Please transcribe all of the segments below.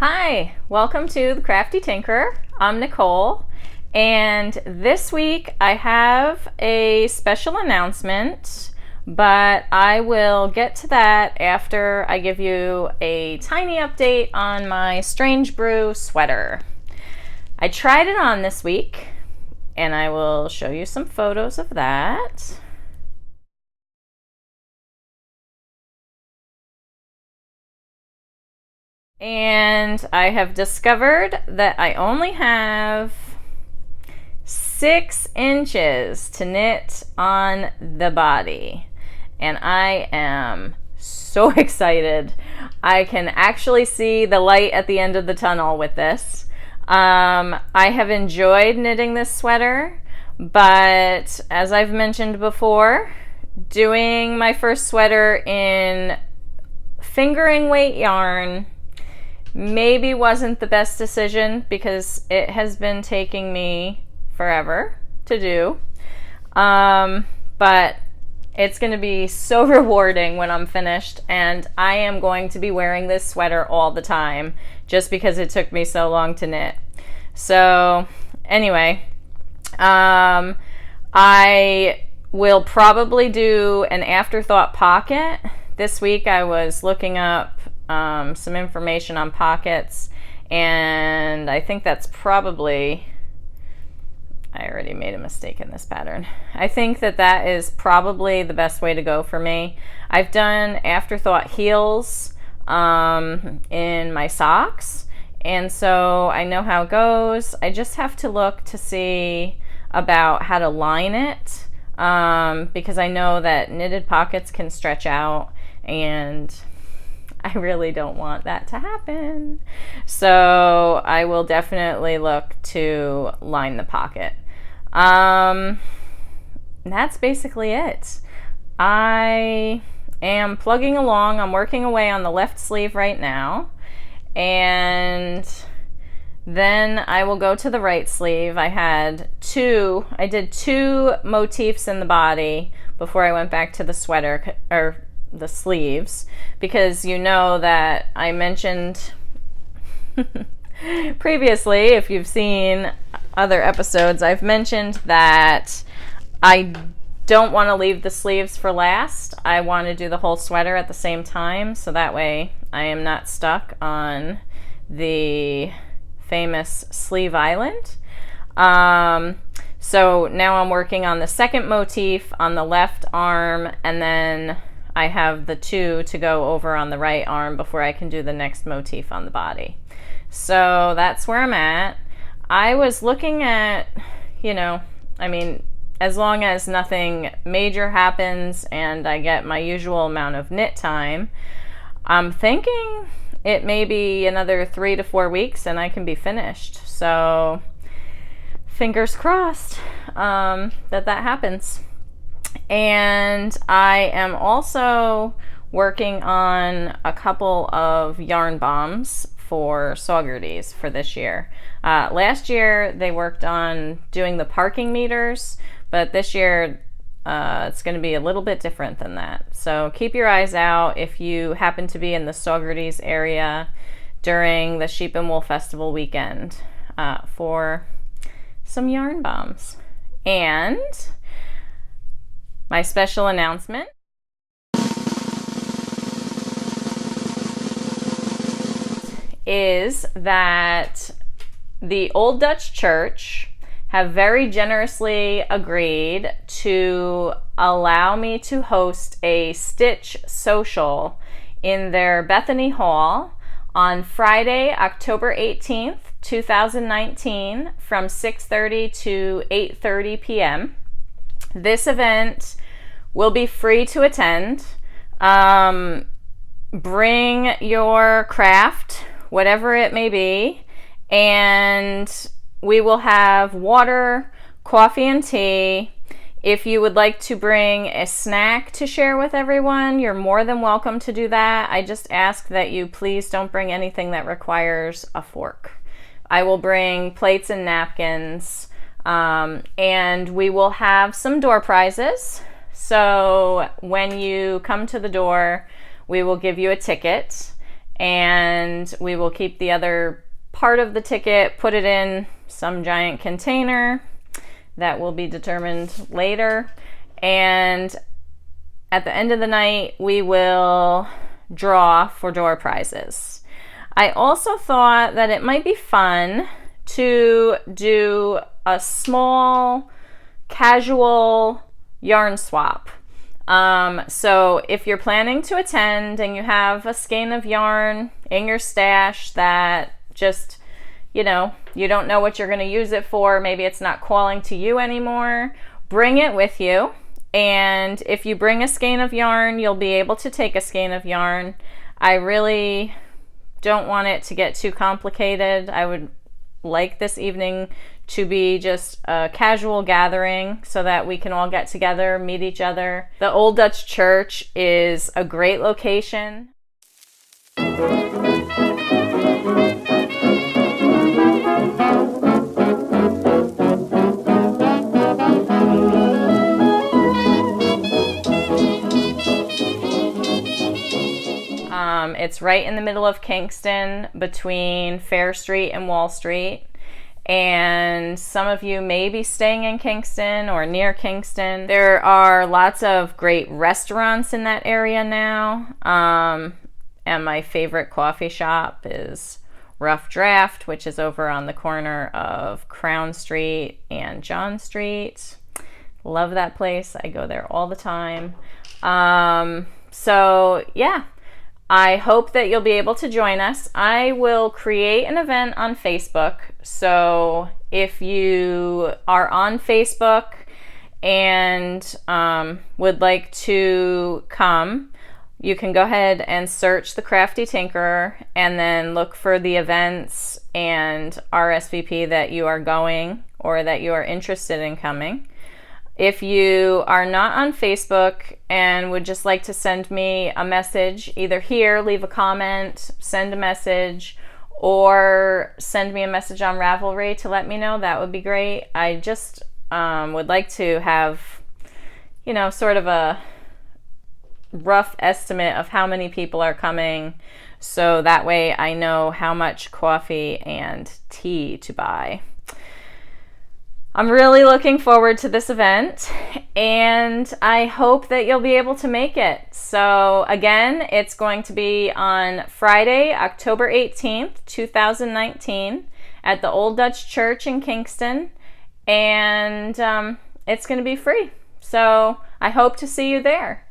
Hi, welcome to the Crafty Tinkerer. I'm Nicole, and this week I have a special announcement, but I will get to that after I give you a tiny update on my Strange Brew Sweater. I tried it on this week, and I will show you some photos of that. And I have discovered that I only have 6 inches to knit on the body. And I am so excited. I can actually see the light at the end of the tunnel with this. I have enjoyed knitting this sweater, but as I've mentioned before, doing my first sweater in fingering weight yarn maybe wasn't the best decision because it has been taking me forever to do. But it's going to be so rewarding when I'm finished, and I am going to be wearing this sweater all the time just because it took me so long to knit. So anyway, I will probably do an afterthought pocket. This week I was looking up some information on pockets, and I think that's probably, I already made a mistake in this pattern. I think that is probably the best way to go for me. I've done afterthought heels in my socks, and so I know how it goes. I just have to look to see about how to line it, because I know that knitted pockets can stretch out, and I really don't want that to happen. So I will definitely look to line the pocket. That's basically it. I am plugging along. I'm working away on the left sleeve right now. And then I will go to the right sleeve. I did 2 motifs in the body before I went back to the sweater, or the sleeves, because you know that I mentioned previously, if you've seen other episodes, I've mentioned that I don't want to leave the sleeves for last. I want to do the whole sweater at the same time, so that way I am not stuck on the famous sleeve island. So now I'm working on the second motif on the left arm, and then I have the 2 to go over on the right arm before I can do the next motif on the body. So that's where I'm at. I was looking at, as long as nothing major happens and I get my usual amount of knit time, I'm thinking it may be another 3 to 4 weeks and I can be finished. So fingers crossed that happens. And I am also working on a couple of yarn bombs for Saugerties for this year. Last year they worked on doing the parking meters, but this year it's going to be a little bit different than that. So keep your eyes out if you happen to be in the Saugerties area during the Sheep and Wool Festival weekend for some yarn bombs. And my special announcement is that the Old Dutch Church have very generously agreed to allow me to host a stitch social in their Bethany Hall on Friday, October 18th, 2019 from 6:30 to 8:30 p.m. This event will be free to attend. Bring your craft, whatever it may be, and we will have water, coffee, and tea. If you would like to bring a snack to share with everyone, you're more than welcome to do that. I just ask that you please don't bring anything that requires a fork. I will bring plates and napkins. And we will have some door prizes. So when you come to the door, we will give you a ticket, and we will keep the other part of the ticket, put it in some giant container that will be determined later, and at the end of the night we will draw for door prizes. I also thought that it might be fun to do a small casual yarn swap. So if you're planning to attend and you have a skein of yarn in your stash that just, you don't know what you're going to use it for, maybe it's not calling to you anymore, bring it with you. And if you bring a skein of yarn, you'll be able to take a skein of yarn. I really don't want it to get too complicated. I would like this evening to be just a casual gathering so that we can all get together, meet each other. The Old Dutch Church is a great location. It's right in the middle of Kingston between Fair Street and Wall Street. And some of you may be staying in Kingston or near Kingston. There are lots of great restaurants in that area now. And my favorite coffee shop is Rough Draft, which is over on the corner of Crown Street and John Street. Love that place. I go there all the time. So yeah, I hope that you'll be able to join us. I will create an event on Facebook. So if you are on Facebook and would like to come, you can go ahead and search the Crafty Tinkerer and then look for the events and RSVP that you are going or that you are interested in coming. If you are not on Facebook and would just like to send me a message, either here, leave a comment, send a message, or send me a message on Ravelry to let me know, that would be great. I just would like to have, sort of a rough estimate of how many people are coming, so that way I know how much coffee and tea to buy. I'm really looking forward to this event, and I hope that you'll be able to make it. So again, it's going to be on Friday, October 18th, 2019 at the Old Dutch Church in Kingston, and it's going to be free. So I hope to see you there.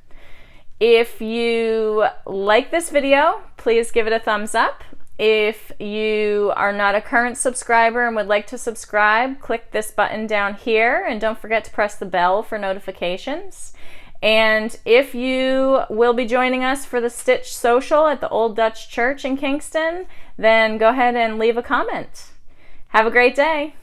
If you like this video, please give it a thumbs up. If you are not a current subscriber and would like to subscribe, click this button down here, and don't forget to press the bell for notifications. And if you will be joining us for the Stitch Social at the Old Dutch Church in Kingston, then go ahead and leave a comment. Have a great day.